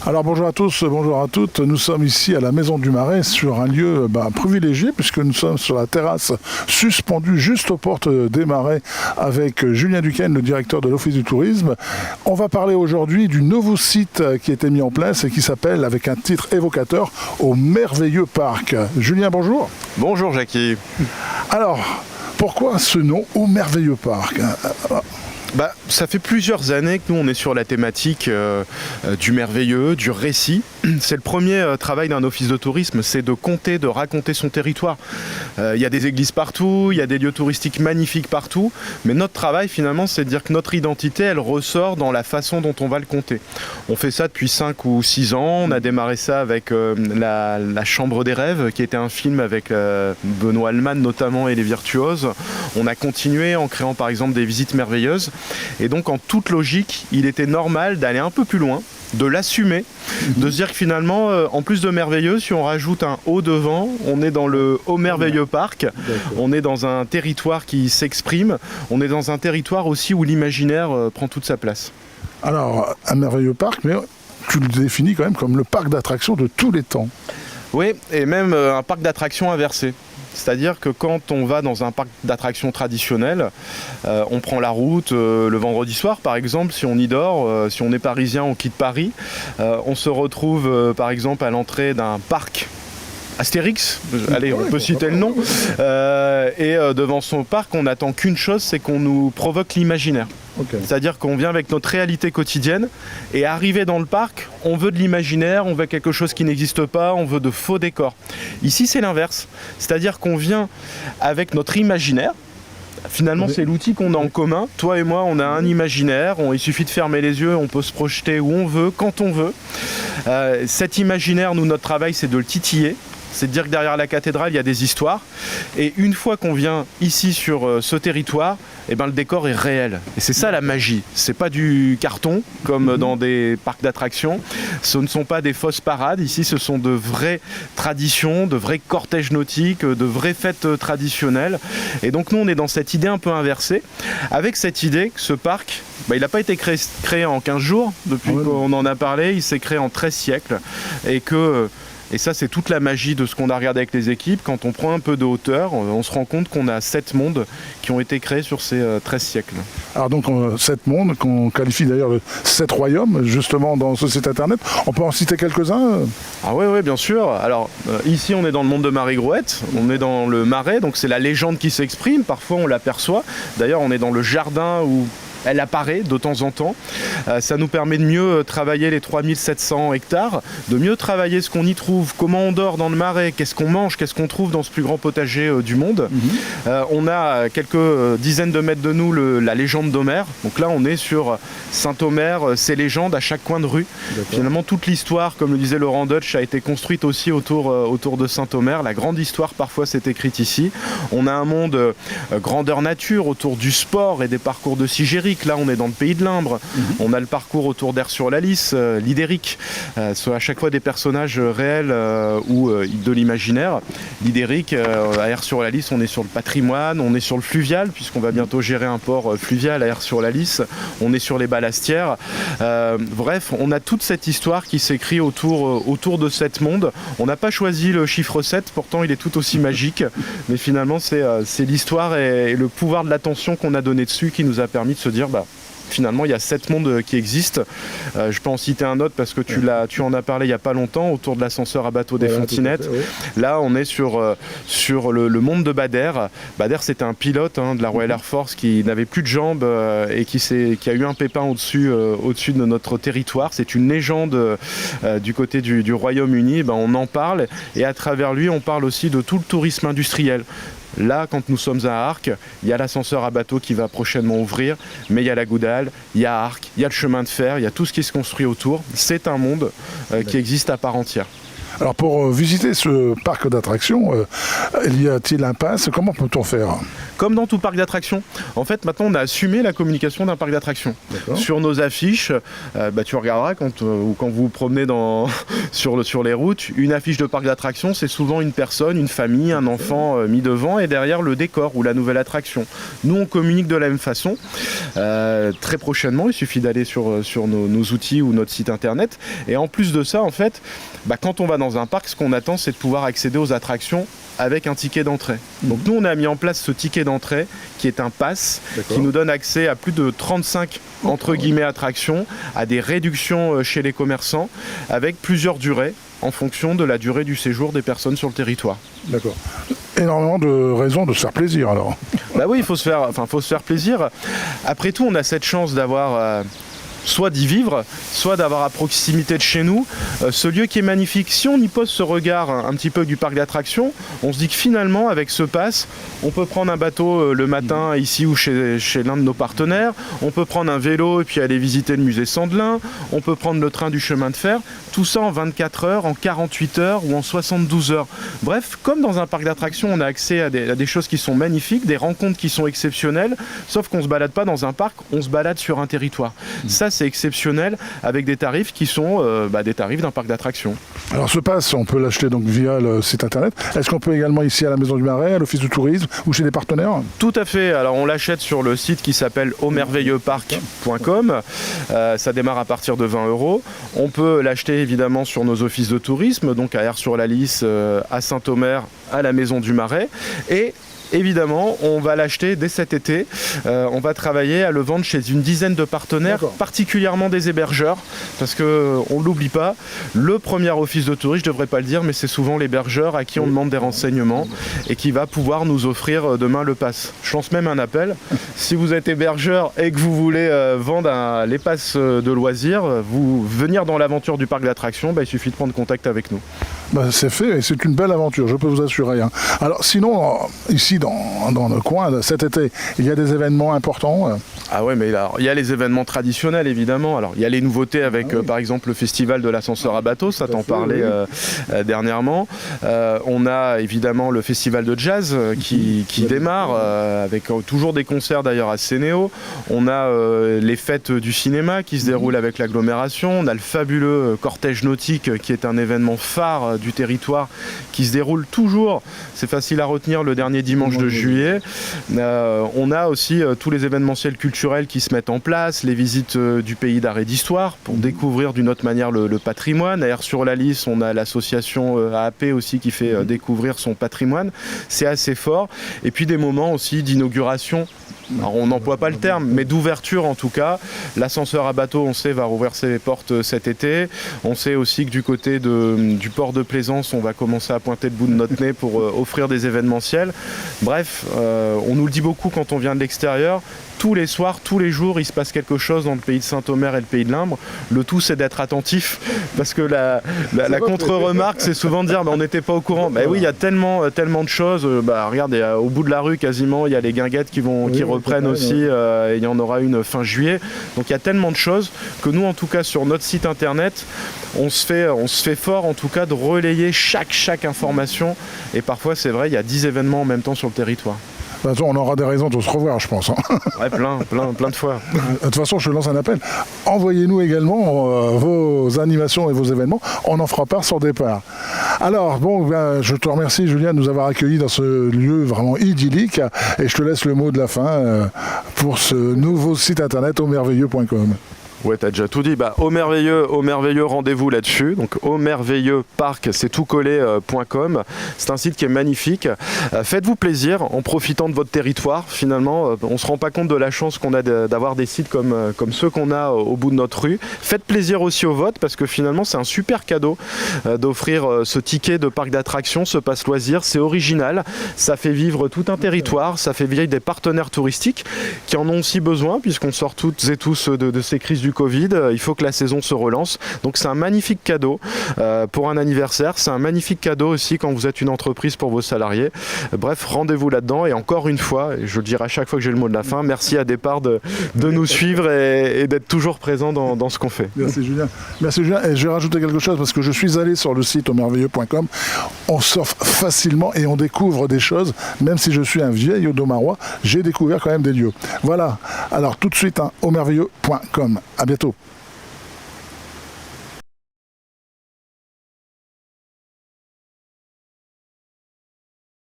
Alors bonjour à tous, bonjour à toutes. Nous sommes ici à la Maison du Marais sur un lieu privilégié puisque nous sommes sur la terrasse suspendue juste aux portes des Marais avec Julien Duquesne, le directeur de l'Office du tourisme. On va parler aujourd'hui du nouveau site qui a été mis en place et qui s'appelle, avec un titre évocateur, Au Merveilleux Parc. Julien, bonjour. Bonjour Jackie. Alors, pourquoi ce nom, Au Merveilleux Parc ? Ça fait plusieurs années que nous on est sur la thématique du merveilleux, du récit. C'est le premier travail d'un office de tourisme, c'est de conter, de raconter son territoire. Il y a des églises partout, il y a des lieux touristiques magnifiques partout, mais notre travail finalement c'est de dire que notre identité elle ressort dans la façon dont on va le conter. On fait ça depuis 5 ou 6 ans, on a démarré ça avec la Chambre des Rêves qui était un film avec Benoît Alman notamment et les Virtuoses. On a continué en créant par exemple des visites merveilleuses. Et donc en toute logique, il était normal d'aller un peu plus loin, de l'assumer, de se dire que finalement, en plus de merveilleux, si on rajoute un haut devant, on est dans le Au Merveilleux Parc, on est dans un territoire qui s'exprime, on est dans un territoire aussi où l'imaginaire prend toute sa place. Alors, un merveilleux parc, mais tu le définis quand même comme le parc d'attractions de tous les temps. Oui, et même un parc d'attractions inversé. C'est-à-dire que quand on va dans un parc d'attractions traditionnel, on prend la route le vendredi soir par exemple, si on y dort, si on est parisien, on quitte Paris, on se retrouve par exemple à l'entrée d'un parc Astérix, allez, on peut citer le nom, et devant son parc, on n'attend qu'une chose, c'est qu'on nous provoque l'imaginaire. Okay. C'est-à-dire qu'on vient avec notre réalité quotidienne et arrivé dans le parc, on veut de l'imaginaire, on veut quelque chose qui n'existe pas, on veut de faux décors. Ici, c'est l'inverse. C'est-à-dire qu'on vient avec notre imaginaire. Finalement, c'est l'outil qu'on a en commun. Toi et moi, on a un imaginaire. Il suffit de fermer les yeux, on peut se projeter où on veut, quand on veut. Cet imaginaire, nous, notre travail, c'est de le titiller. C'est de dire que derrière la cathédrale, il y a des histoires. Et une fois qu'on vient ici sur ce territoire, le décor est réel. Et c'est ça la magie. C'est pas du carton, comme dans des parcs d'attractions. Ce ne sont pas des fausses parades. Ici, ce sont de vraies traditions, de vrais cortèges nautiques, de vraies fêtes traditionnelles. Et donc, nous, on est dans cette idée un peu inversée. Avec cette idée que ce parc, il n'a pas été créé en 15 jours, depuis qu'on en a parlé. Il s'est créé en 13 siècles. Et ça, c'est toute la magie de ce qu'on a regardé avec les équipes. Quand on prend un peu de hauteur, on se rend compte qu'on a 7 mondes qui ont été créés sur ces 13 siècles. Alors donc 7 mondes, qu'on qualifie d'ailleurs de 7 royaumes, justement dans ce site internet. On peut en citer quelques-uns ? Ah oui, bien sûr. Alors ici, on est dans le monde de Marie-Grouette. On est dans le Marais, donc c'est la légende qui s'exprime. Parfois, on l'aperçoit. D'ailleurs, on est dans le jardin où elle apparaît de temps en temps. Ça nous permet de mieux travailler les 3700 hectares, de mieux travailler ce qu'on y trouve, comment on dort dans le Marais, qu'est-ce qu'on mange, qu'est-ce qu'on trouve dans ce plus grand potager du monde. On a quelques dizaines de mètres de nous la légende d'Homère. Donc là, on est sur Saint-Omer, ses légendes à chaque coin de rue. Finalement, toute l'histoire, comme le disait Laurent Deutsch, a été construite aussi autour de Saint-Omer. La grande histoire, parfois, s'est écrite ici. On a un monde grandeur nature autour du sport et des parcours de Sigéric. Là, on est dans le pays de l'Imbre. On a le parcours autour d'Aire-sur-la-Lys, l'Idéric. Soit à chaque fois des personnages réels ou de l'imaginaire. L'Idéric, à Aire-sur-la-Lys, on est sur le patrimoine, on est sur le fluvial, puisqu'on va bientôt gérer un port fluvial à Aire-sur-la-Lys. On est sur les balastières. Bref, on a toute cette histoire qui s'écrit autour de 7 mondes. On n'a pas choisi le chiffre 7, pourtant il est tout aussi magique. Mais finalement, c'est l'histoire et le pouvoir de l'attention qu'on a donné dessus qui nous a permis de se dire finalement il y a 7 mondes qui existent. Je peux en citer un autre parce que tu en as parlé il n'y a pas longtemps autour de l'ascenseur à bateau des Fontinettes. Là on est sur le monde de Bader. Bader c'était un pilote de la Royal Air Force qui n'avait plus de jambes et qui a eu un pépin au-dessus de notre territoire. C'est une légende du côté du Royaume-Uni. On en parle et à travers lui on parle aussi de tout le tourisme industriel. Là, quand nous sommes à Arques, il y a l'ascenseur à bateau qui va prochainement ouvrir, mais il y a la Goudale, il y a Arques, il y a le chemin de fer, il y a tout ce qui se construit autour. C'est un monde qui existe à part entière. Alors pour visiter ce parc d'attractions, y a-t-il un pass? Comment peut-on faire? Comme dans tout parc d'attractions. En fait, maintenant, on a assumé la communication d'un parc d'attractions. Sur nos affiches, tu regarderas quand vous vous promenez sur les routes, une affiche de parc d'attractions, c'est souvent une personne, une famille, un enfant mis devant et derrière le décor ou la nouvelle attraction. Nous, on communique de la même façon. Très prochainement, il suffit d'aller sur nos outils ou notre site internet. Et en plus de ça, en fait, quand on va dans un parc, ce qu'on attend, c'est de pouvoir accéder aux attractions avec un ticket d'entrée. Donc nous, on a mis en place ce ticket d'entrée qui est un pass qui nous donne accès à plus de 35 entre guillemets attractions, à des réductions chez les commerçants avec plusieurs durées en fonction de la durée du séjour des personnes sur le territoire. D'accord. Énormément de raisons de se faire plaisir alors. Oui, il faut se faire plaisir. Après tout, on a cette chance d'avoir soit d'y vivre, soit d'avoir à proximité de chez nous ce lieu qui est magnifique. Si on y pose ce regard un petit peu du parc d'attractions, on se dit que finalement avec ce pass, on peut prendre un bateau le matin ici ou chez l'un de nos partenaires, on peut prendre un vélo et puis aller visiter le musée Sandelin, on peut prendre le train du chemin de fer, tout ça en 24 heures, en 48 heures ou en 72 heures. Bref, comme dans un parc d'attractions, on a accès à des choses qui sont magnifiques, des rencontres qui sont exceptionnelles, sauf qu'on ne se balade pas dans un parc, on se balade sur un territoire. Ça, c'est exceptionnel avec des tarifs qui sont des tarifs d'un parc d'attractions. Alors ce pass, on peut l'acheter donc via le site internet. Est-ce qu'on peut également ici à la Maison du Marais, à l'Office du tourisme ou chez des partenaires? Tout à fait. Alors on l'achète sur le site qui s'appelle aumerveilleuxparc.com. Ça démarre à partir de 20 €. On peut l'acheter évidemment sur nos offices de tourisme, donc à Aire-sur-la-Lys, à Saint-Omer, à la Maison du Marais. Et évidemment, on va l'acheter dès cet été. On va travailler à le vendre chez une dizaine de partenaires, particulièrement des hébergeurs, parce qu'on ne l'oublie pas, le premier office de tourisme, je ne devrais pas le dire, mais c'est souvent l'hébergeur à qui on demande des renseignements et qui va pouvoir nous offrir demain le pass. Je lance même un appel. Si vous êtes hébergeur et que vous voulez vendre les passes de loisirs, venir dans l'aventure du parc d'attractions, il suffit de prendre contact avec nous. C'est fait et c'est une belle aventure, je peux vous assurer. Alors sinon, ici dans le coin, cet été, il y a des événements importants. Ah ouais, mais il y a les événements traditionnels évidemment. Alors il y a les nouveautés avec par exemple le festival de l'ascenseur à bateau, ça t'en parlait dernièrement. On a évidemment le festival de jazz qui démarre avec toujours des concerts d'ailleurs à Sénéo. On a les fêtes du cinéma qui se déroulent avec l'agglomération. On a le fabuleux cortège nautique qui est un événement phare du territoire qui se déroule toujours, c'est facile à retenir, le dernier dimanche de juillet. On a aussi tous les événementiels culturels qui se mettent en place, les visites du pays d'art et d'histoire pour découvrir d'une autre manière le patrimoine. À Aire-sur-la-Lys, on a l'association AAP aussi qui fait découvrir son patrimoine. C'est assez fort. Et puis des moments aussi d'inauguration. Alors, on n'emploie pas le terme, mais d'ouverture en tout cas. L'ascenseur à bateau, on sait, va rouvrir ses portes cet été. On sait aussi que du côté du port de Plaisance, on va commencer à pointer le bout de notre nez pour offrir des événementiels. Bref, on nous le dit beaucoup quand on vient de l'extérieur. Tous les soirs, tous les jours, il se passe quelque chose dans le pays de Saint-Omer et le pays de l'Imbre. Le tout, c'est d'être attentif, parce que la contre-remarque, c'est souvent de dire on n'était pas au courant. Oui, il y a tellement de choses. Regarde, au bout de la rue, quasiment, il y a les guinguettes qui reprennent aussi. Et il y en aura une fin juillet. Donc il y a tellement de choses que nous, en tout cas, sur notre site internet, on se fait fort, en tout cas, de relayer chaque information. Et parfois, c'est vrai, il y a 10 événements en même temps sur le territoire. On aura des raisons de se revoir, je pense. Ouais, plein de fois. De toute façon, je lance un appel. Envoyez-nous également vos animations et vos événements. On en fera part sur départ. Alors, je te remercie, Julien, de nous avoir accueillis dans ce lieu vraiment idyllique. Et je te laisse le mot de la fin pour ce nouveau site internet aumerveilleux.com. Ouais, t'as déjà tout dit. Au merveilleux, rendez-vous là-dessus. Donc, aumerveilleuxparc, c'est tout collé.com. C'est un site qui est magnifique. Faites-vous plaisir en profitant de votre territoire. Finalement, on se rend pas compte de la chance qu'on a d'avoir des sites comme ceux qu'on a au bout de notre rue. Faites plaisir aussi au vote parce que finalement, c'est un super cadeau d'offrir ce ticket de parc d'attractions, ce passe loisir. C'est original. Ça fait vivre tout un territoire. Ça fait vivre des partenaires touristiques qui en ont aussi besoin puisqu'on sort toutes et tous de ces crises du du Covid, il faut que la saison se relance. Donc c'est un magnifique cadeau pour un anniversaire, c'est un magnifique cadeau aussi quand vous êtes une entreprise pour vos salariés. Bref, rendez-vous là-dedans et encore une fois, et je le dirai à chaque fois que j'ai le mot de la fin, merci à Départ de nous suivre et d'être toujours présent dans ce qu'on fait. Merci Julien. Merci Julien. Et je vais rajouter quelque chose parce que je suis allé sur le site aumerveilleux.com. On surfe facilement et on découvre des choses. Même si je suis un vieil Audomarois, j'ai découvert quand même des lieux. Voilà. Alors tout de suite, aumerveilleux.com. À bientôt.